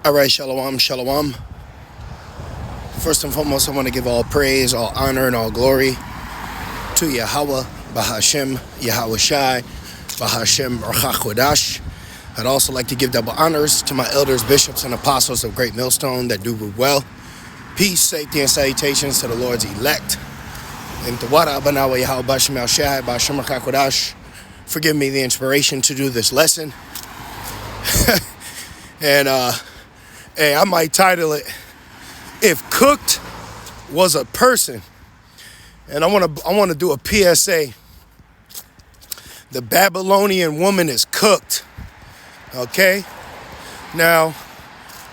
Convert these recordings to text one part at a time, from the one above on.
All right, shalom, shalom. First and foremost, I want to give all praise, all honor, and all glory to Yahweh, Bahashem, Yahweh Shai, Bahashem, Rachakodash. I'd also like to give double honors to my elders, bishops, and apostles of Great Millstone that do rule well. Peace, safety, and salutations to the Lord's elect. And to Wada Banawa Yahweh Bashem El Shai, Bahashem, Rachakodash. Forgive me the inspiration to do this lesson. And, hey, I might title it, If Cooked Was a Person. And I want to do a P.S.A. The Babylonian woman is cooked. Okay? Now,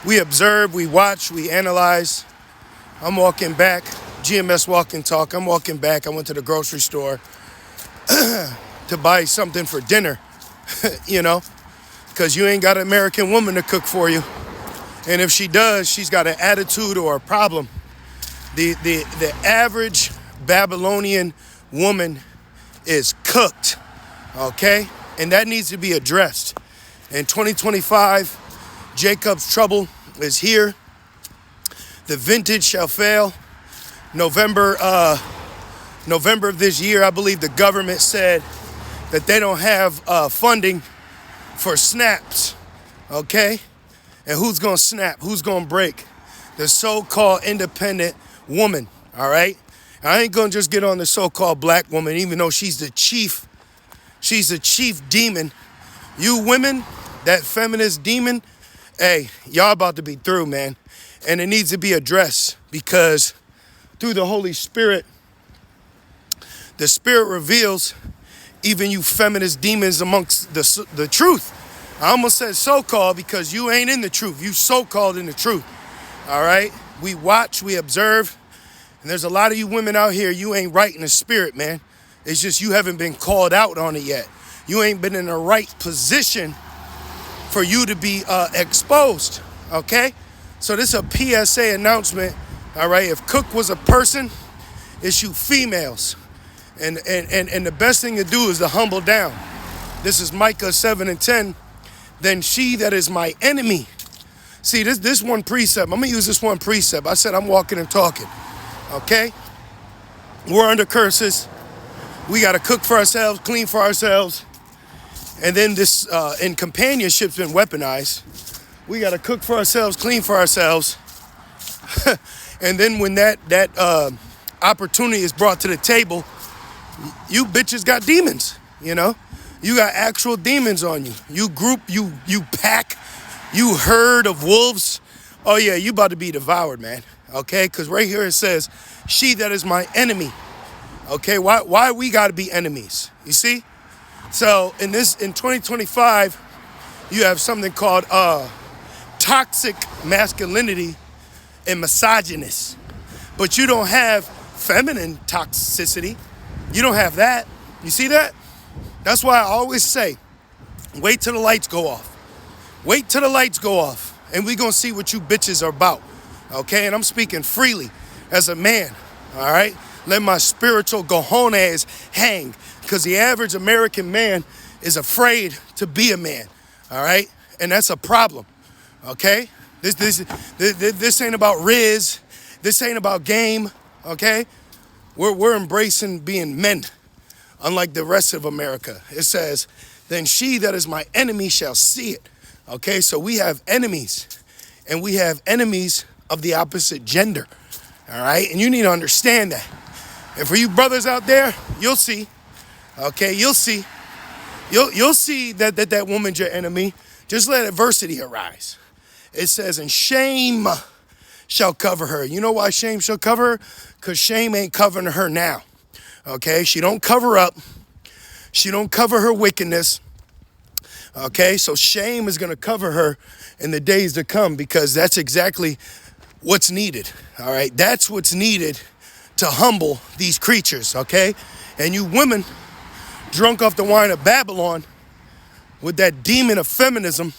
we observe, we watch, we analyze. I'm walking back, GMS walk and talk. I'm walking back. I went to the grocery store to buy something for dinner, because you ain't got an American woman to cook for you. And if she does, she's got an attitude or a problem. The average Babylonian woman is cooked, okay? And that needs to be addressed. In 2025, Jacob's trouble is here. The vintage shall fail. November of this year, I believe the government said that they don't have funding for snaps, okay? And who's gonna snap? Who's gonna break? The so-called independent woman, all right? I ain't gonna just get on the so-called black woman, even though she's the chief demon. You women, that feminist demon, hey, y'all about to be through, man. And it needs to be addressed because through the Holy Spirit, the Spirit reveals even you feminist demons amongst the truth. I almost said so-called because you ain't in the truth. You so-called in the truth, all right? We watch, we observe, and there's a lot of you women out here, you ain't right in the spirit, man. It's just you haven't been called out on it yet. You ain't been in the right position for you to be exposed, okay? So this is a P.S.A. announcement, all right? If Cook was a person, it's you females. And the best thing to do is to humble down. This is Micah 7:10. Then she that is my enemy. See, this one precept, I'm going to use this one precept. I said I'm walking and talking, okay? We're under curses. We got to cook for ourselves, clean for ourselves. And then this, in companionship's been weaponized. We got to cook for ourselves, clean for ourselves. And then when that opportunity is brought to the table, you bitches got demons, You got actual demons on you. You group, you pack, you herd of wolves. Oh yeah, you about to be devoured, man. Okay, because right here it says, she that is my enemy. Okay, why we gotta be enemies? You see? So in 2025, you have something called toxic masculinity and misogynist. But you don't have feminine toxicity. You don't have that. You see that? That's why I always say, wait till the lights go off. Wait till the lights go off, and we gonna see what you bitches are about, okay? And I'm speaking freely as a man, all right? Let my spiritual cojones hang, because the average American man is afraid to be a man, all right? And that's a problem, okay? This ain't about Riz. This ain't about game, okay? We're embracing being men. Unlike the rest of America. It says, then she that is my enemy shall see it. Okay, so we have enemies. And we have enemies of the opposite gender. All right, and you need to understand that. And for you brothers out there, you'll see. Okay, you'll see. You'll see that woman's your enemy. Just let adversity arise. It says, and shame shall cover her. You know why shame shall cover her? Because shame ain't covering her now. Okay, she don't cover up. She don't cover her wickedness. Okay, so shame is going to cover her in the days to come because that's exactly what's needed. All right, that's what's needed to humble these creatures. Okay, and you women drunk off the wine of Babylon with that demon of feminism,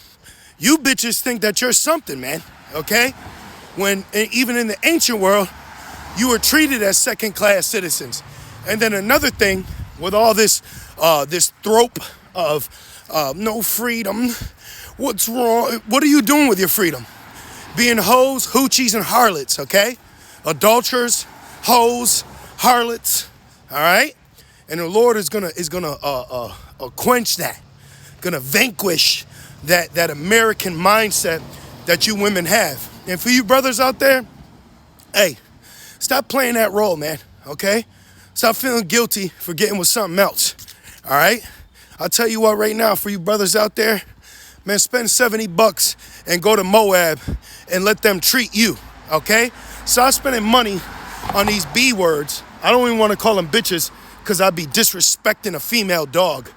you bitches think that you're something, man. Okay, when even in the ancient world, you were treated as second-class citizens. And then another thing, with all this trope of no freedom, what's wrong? What are you doing with your freedom? being hoes, hoochies, and harlots, okay? Adulterers, hoes, harlots, all right? And the Lord is gonna quench that, gonna vanquish that American mindset that you women have. And for you brothers out there, hey, stop playing that role, man, okay? Stop feeling guilty for getting with something else, all right? I'll tell you what right now, for you brothers out there, man, spend $70 and go to Moab and let them treat you, okay? Stop spending money on these B words. I don't even want to call them bitches because I'd be disrespecting a female dog.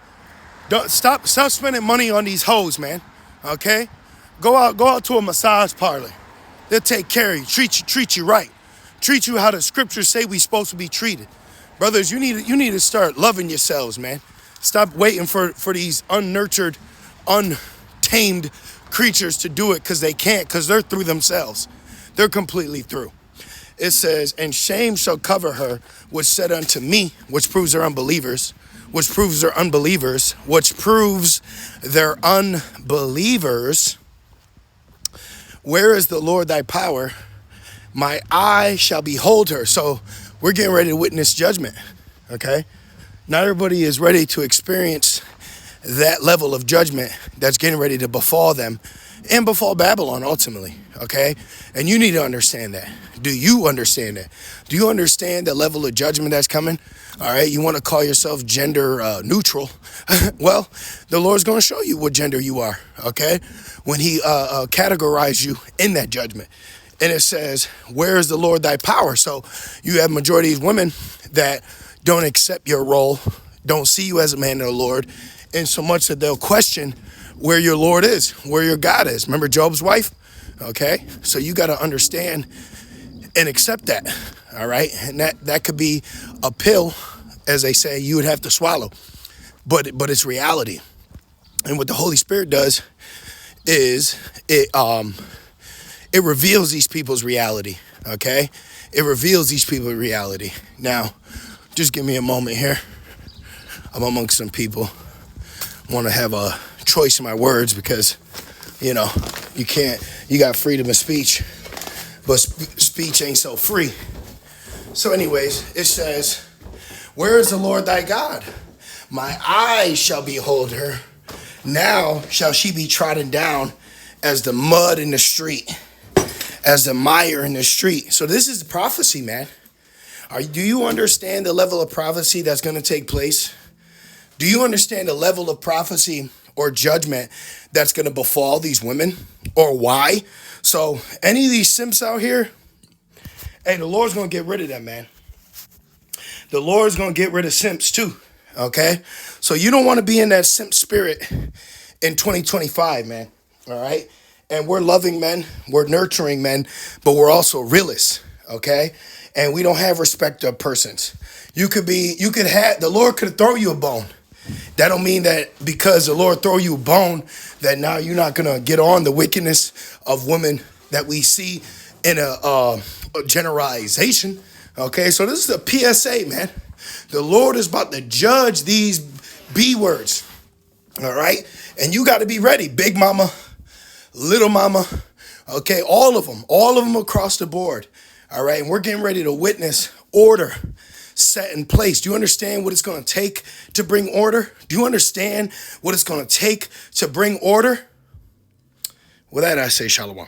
Stop spending money on these hoes, man, okay? Go out to a massage parlor. They'll take care of you, treat you right. Treat you how the scriptures say we supposed to be treated. Brothers, you need to start loving yourselves, man. Stop waiting for these unnurtured, untamed creatures to do it because they can't, because they're through themselves. They're completely through. It says, and shame shall cover her, which said unto me, which proves they're unbelievers, which proves they're unbelievers, which proves they're unbelievers. Where is the Lord thy power? My eye shall behold her. So we're getting ready to witness judgment, okay? Not everybody is ready to experience that level of judgment that's getting ready to befall them and befall Babylon ultimately, okay? And you need to understand that. Do you understand that? Do you understand the level of judgment that's coming? All right, you want to call yourself gender neutral. Well, the Lord's going to show you what gender you are, okay? When he categorizes you in that judgment. And it says, where is the Lord thy power? So you have majority of these women that don't accept your role, don't see you as a man of the Lord, in so much that they'll question where your Lord is, where your God is. Remember Job's wife? Okay, so you got to understand and accept that, all right? And that could be a pill, as they say, you would have to swallow, but it's reality. And what the Holy Spirit does is it reveals these people's reality, okay? It reveals these people's reality. Now, just give me a moment here. I'm amongst some people. I want to have a choice in my words because, you know, you got freedom of speech, but speech ain't so free. So anyways, it says, where is the Lord thy God? My eyes shall behold her. Now shall she be trodden down as the mud in the street, as the mire in the street. So this is prophecy, man. Do you understand the level of prophecy that's going to take place? Do you understand the level of prophecy or judgment that's going to befall these women, or why? So any of these simps out here, hey, the Lord's going to get rid of them, man. The Lord's going to get rid of simps too, okay? So you don't want to be in that simp spirit in 2025, man, all right? And we're loving men, we're nurturing men, but we're also realists, okay? And we don't have respect of persons. The Lord could throw you a bone. That don't mean that because the Lord throw you a bone that now you're not going to get on the wickedness of women that we see in a generalization. Okay, so this is a P.S.A, man. The Lord is about to judge these B words. All right, and you got to be ready, big mama, little mama. Okay, all of them across the board. All right, and we're getting ready to witness order set in place. Do you understand what it's going to take to bring order? Do you understand what it's going to take to bring order? With that, I say shalom.